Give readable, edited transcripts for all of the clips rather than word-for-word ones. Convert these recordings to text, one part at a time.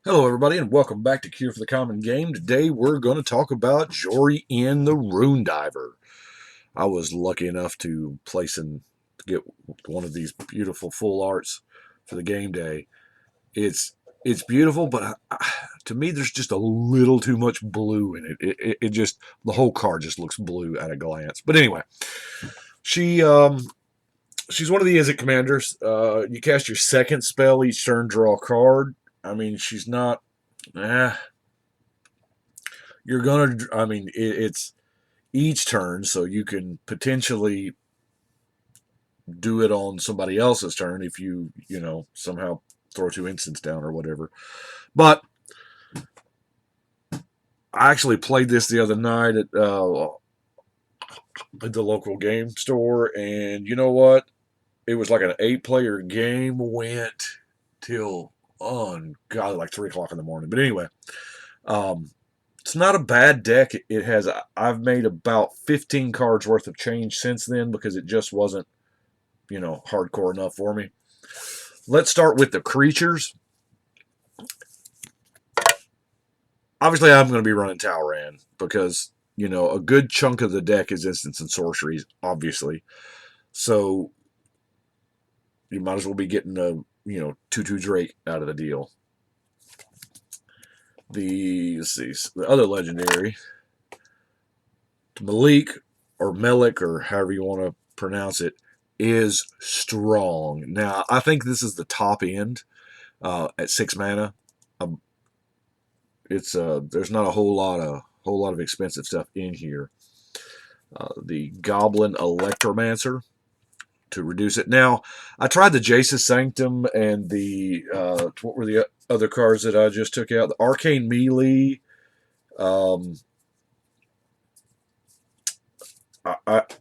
Hello, everybody, and welcome back to Cure for the Common Game. Today, we're going to talk about Jori in the Rune Diver. I was lucky enough to get one of these beautiful full arts for the game day. It's it's beautiful, but to me, there's just a little too much blue in it. It just the whole card just looks blue at a glance. But anyway, she she's one of the Izzet commanders. You cast your second spell each turn, draw a card. I mean, she's not. Eh, you're gonna. I mean, it's each turn, so you can potentially do it on somebody else's turn if you somehow throw two instants down or whatever. But I actually played this the other night at the local game store, and you know what? It was like an 8-player game. Went till God, like 3 o'clock in the morning. But anyway, um, it's not a bad deck. It has. I've made about 15 cards worth of change since then because it just wasn't hardcore enough for me. Let's start with the creatures. Obviously, I'm going to be running Talran because a good chunk of the deck is instants and sorceries, obviously. So you might as well be getting a 2/2 Drake out of the deal. The other legendary, Malik or Melik or however you want to pronounce it, is strong. Now I think this is the top end at 6 mana. Um, it's there's not a whole lot of expensive stuff in here. The Goblin Electromancer to reduce it. Now I tried the Jace's Sanctum and the what were the other cards that I just took out? The Arcane Melee. Um,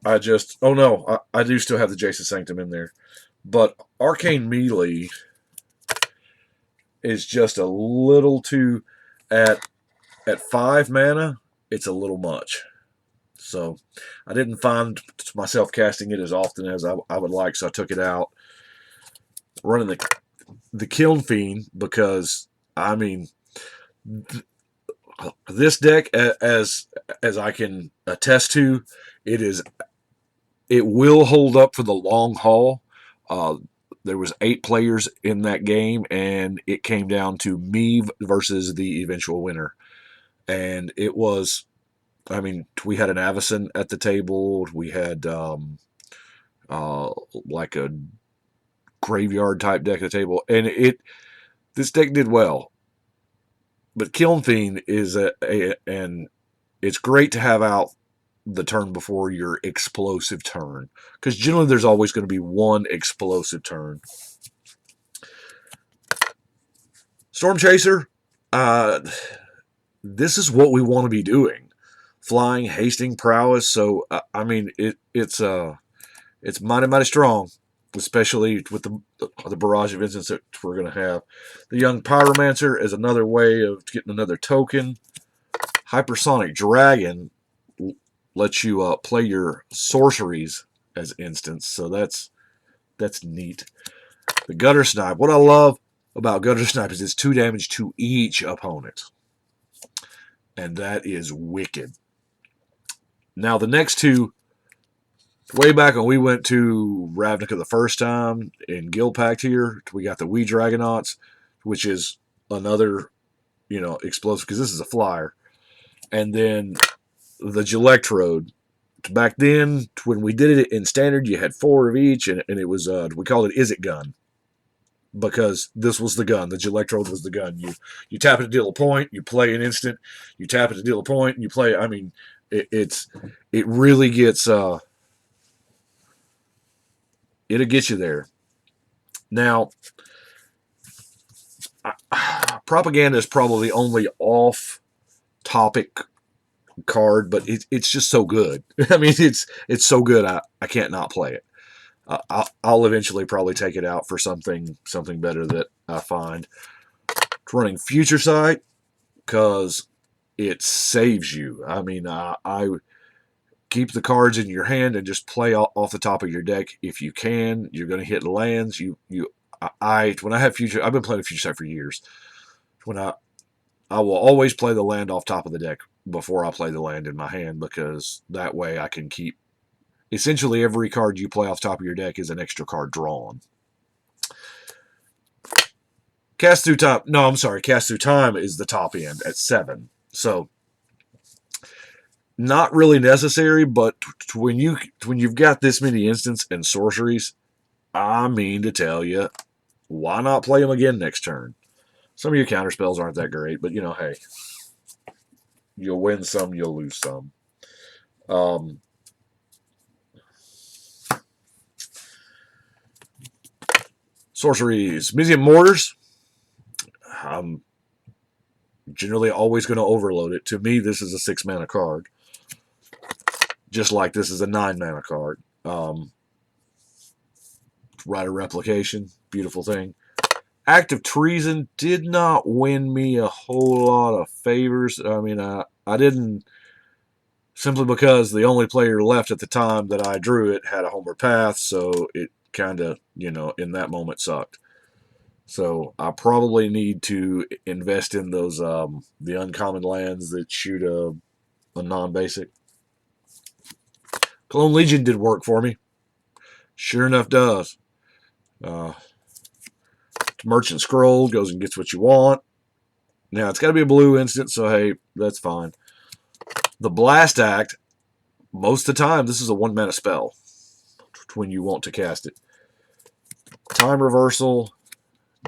I just oh no I do still have the Jace's Sanctum in there, but Arcane Melee is just a little too at 5 mana. It's a little much. So I didn't find myself casting it as often as I would like, so I took it out. Running the Kiln Fiend because I mean this deck, as I can attest to, it will hold up for the long haul. There was 8 players in that game, and it came down to me versus the eventual winner. And it was, I mean, we had an Avacyn at the table. We had like a graveyard type deck at the table, and this deck did well. But Kiln Fiend is and it's great to have out the turn before your explosive turn because generally there's always going to be one explosive turn. Storm Chaser, uh, this is what we want to be doing: flying, hasting, prowess. So I mean, it's mighty strong, especially with the barrage of instants that we're going to have. The Young Pyromancer is another way of getting another token. Hypersonic Dragon lets you play your sorceries as instants, so that's neat. The Gutter Snipe. What I love about Gutter Snipe is it's 2 damage to each opponent, and that is wicked. Now the next two, way back when we went to Ravnica the first time in Guild Pact here, we got the Wee Dragonauts, which is another explosive because this is a flyer, and then the Gelectrode. Back then, when we did it in standard, you had 4 of each, and it was we called it Izzet-Gun because this was the gun. The Gelectrode was the gun. You tap it to deal a point, you play an instant. You tap it to deal a point, and you play. I mean, it really gets it'll get you there. Now, propaganda is probably the only off-topic card, but it's just so good. I mean, it's so good. I can't not play it. I'll eventually probably take it out for something better that I find. It's running Future Sight because it saves you. I mean, I keep the cards in your hand and just play off the top of your deck if you can. You're going to hit lands. When I have Future, I've been playing Future Sight for years. when I will always play the land off top of the deck before I play the land in my hand, because that way I can keep essentially every card you play off top of your deck is an extra card drawn. Cast through time. No, I'm sorry. Cast through time is the top end at 7. So not really necessary, but when you've got this many instants and sorceries, I mean to tell you, why not play them again next turn? Some of your counter spells aren't that great, but hey, you'll win some, you'll lose some. Sorceries. Mizzium Mortars. I'm generally always going to overload it. To me, this is a 6 mana card. Just like this is a 9 mana card. Right of Replication. Beautiful thing. Act of Treason did not win me a whole lot of favors. I mean, I didn't, simply because the only player left at the time that I drew it had a homeward path, so it kind of, in that moment sucked. So I probably need to invest in those the uncommon lands that shoot a non-basic. Clone Legion did work for me. Sure enough does. Merchant Scroll goes and gets what you want. Now, it's got to be a blue instant, so hey, that's fine. The Blast Act, most of the time, this is a 1 mana spell when you want to cast it. Time Reversal,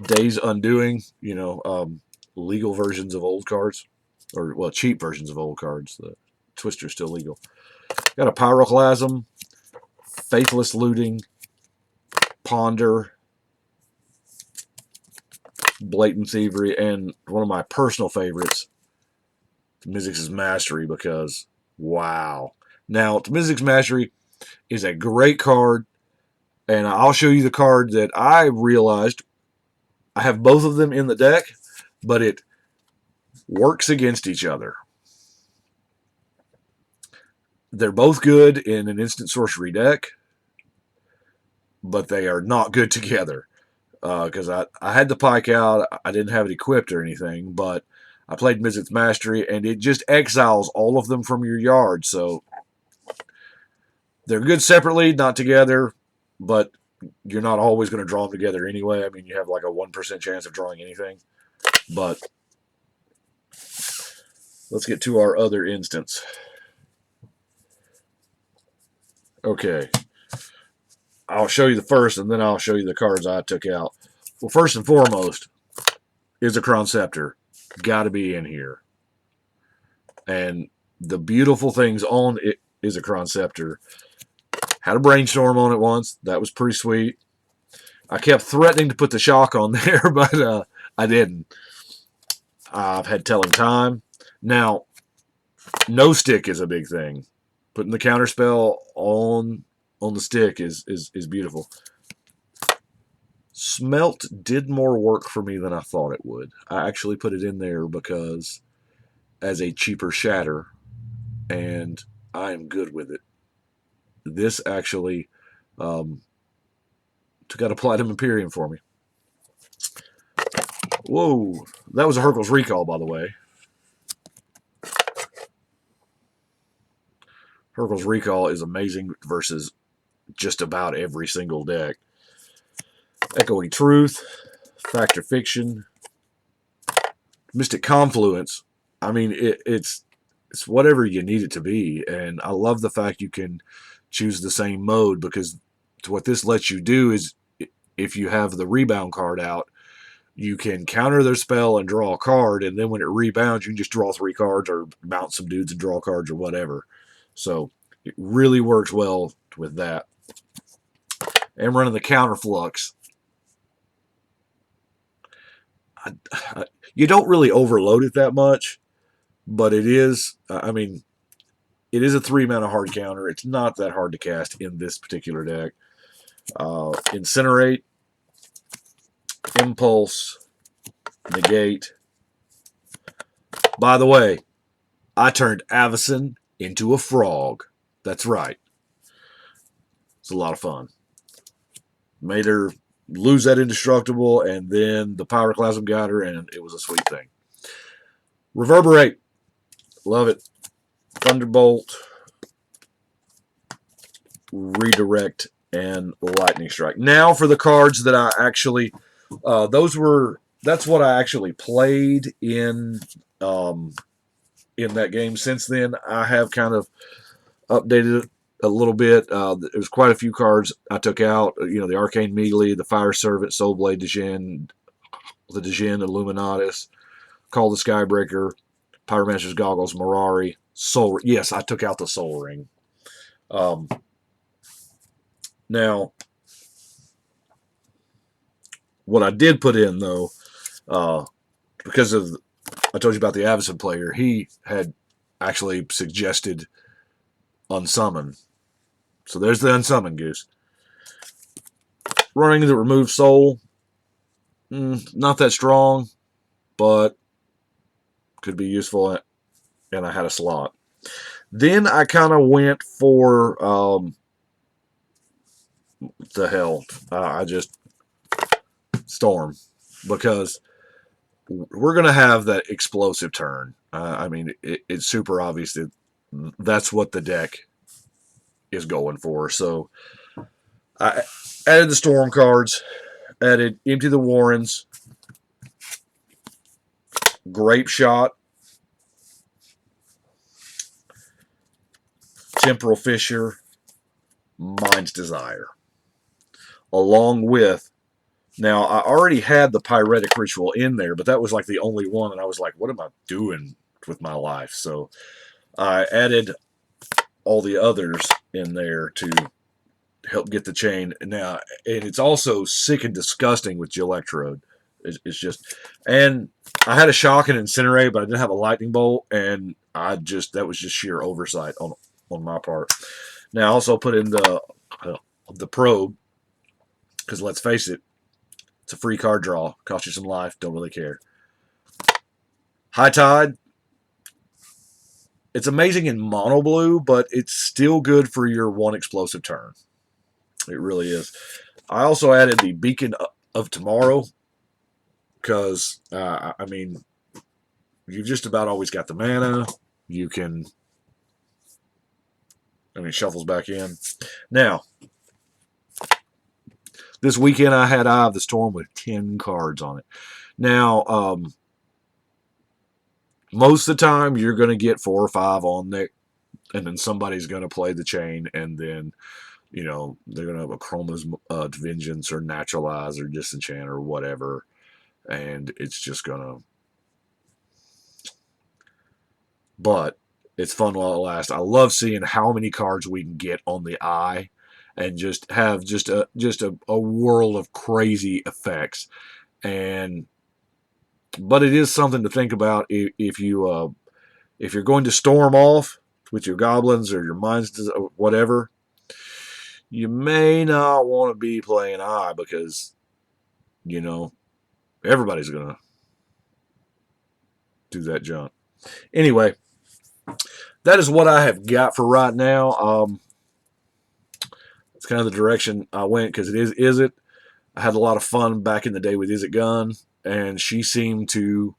Days Undoing, legal versions of old cards. Or, well, cheap versions of old cards. The Twister's still legal. Got a Pyroclasm, Faithless Looting, Ponder, Blatant Thievery, and one of my personal favorites, Mizzix's Mastery, because, wow. Now, Mizzix's Mastery is a great card, and I'll show you the card that I realized. I have both of them in the deck, but it works against each other. They're both good in an instant sorcery deck, but they are not good together. Because I had the Pike out. I didn't have it equipped or anything, but I played Mizzix's Mastery, and it just exiles all of them from your yard. So they're good separately, not together, but you're not always going to draw them together anyway. I mean, you have like a 1% chance of drawing anything. But let's get to our other instance. Okay. I'll show you the first, and then I'll show you the cards I took out. Well, first and foremost, Izzet-Gun Scepter. Got to be in here. And the beautiful things on it, Izzet-Gun Scepter. Had a brainstorm on it once. That was pretty sweet. I kept threatening to put the shock on there, but I didn't. I've had Telling Time. Now, no stick is a big thing. Putting the counterspell on the stick is beautiful. Smelt did more work for me than I thought it would. I actually put it in there because as a cheaper shatter, and I am good with it. This actually took out a Platinum Imperium for me. Whoa, that was a Hurkyl's Recall, by the way. Hurkyl's Recall is amazing versus just about every single deck. Echoing Truth, Fact or Fiction, Mystic Confluence. I mean, it's whatever you need it to be, and I love the fact you can choose the same mode, because what this lets you do is, if you have the rebound card out, you can counter their spell and draw a card, and then when it rebounds, you can just draw 3 cards or mount some dudes and draw cards or whatever. So it really works well with that. And running the Counter Flux. You don't really overload it that much, but it is, I mean, it is a 3 mana hard counter. It's not that hard to cast in this particular deck. Incinerate, Impulse, Negate. By the way, I turned Avacyn into a frog. That's right. It's a lot of fun. Made her lose that indestructible, and then the pyroclasm got her, and it was a sweet thing. Reverberate. Love it. Thunderbolt, Redirect, and Lightning Strike. Now for the cards that I actually, that's what I actually played in that game. Since then, I have kind of updated it a little bit. There's quite a few cards I took out. The Arcane Mealy, the Fire Servant, Soulblade Djinn, the Djinn Illuminatus, Call the Skybreaker, Pyromancer's Goggles, Mirari, Soul. Yes, I took out the Soul Ring. Now, what I did put in, though, because I told you about the Avacyn player, he had actually suggested Unsummon. So there's the Unsummon Goose. Running the Remove Soul, not that strong, but could be useful, and I had a slot. Then I kind of went for, the hell, I just Storm, because we're going to have that explosive turn. I mean, it's super obvious that that's what the deck is going for. So I added the Storm cards, added Empty the Warrens, Grape Shot, Temporal Fissure, Mind's Desire, along with, now I already had the Pyretic Ritual in there, but that was like the only one, and I was like, what am I doing with my life? So I added all the others in there to help get the chain. Now, and it's also sick and disgusting with Electrode. It's just, and I had a Shock and Incinerate, but I didn't have a Lightning Bolt, and that was just sheer oversight on my part. Now, I also put in the Probe, because let's face it, it's a free card draw. Cost you some life, don't really care. High Tide. It's amazing in mono blue, but it's still good for your one explosive turn. It really is. I also added the Beacon of Tomorrow, because, I mean, you've just about always got the mana. You can, shuffles back in. Now, this weekend I had Eye of the Storm with 10 cards on it. Now, most of the time you're going to get 4 or 5 on there, and then somebody's going to play the chain, and then, they're going to have a Chroma's Vengeance or Naturalize or Disenchant or whatever, and it's just going to... But it's fun while it lasts. I love seeing how many cards we can get on the Eye, and just have just a world of crazy effects. But it is something to think about if you're going to storm off with your goblins or your mines, whatever. You may not want to be playing Eye, because everybody's gonna do that junk. Anyway, that is what I have got for right now. It's kind of the direction I went, because it is Izzet. I had a lot of fun back in the day with Izzet-Gun, and she seemed to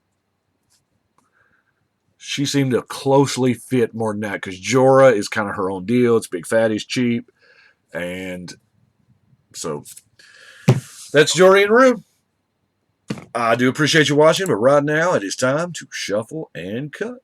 closely fit more than that, because Jora is kind of her own deal. It's big, fat, he's cheap, and so that's Jori and Rue. I do appreciate you watching, but right now it is time to shuffle and cut.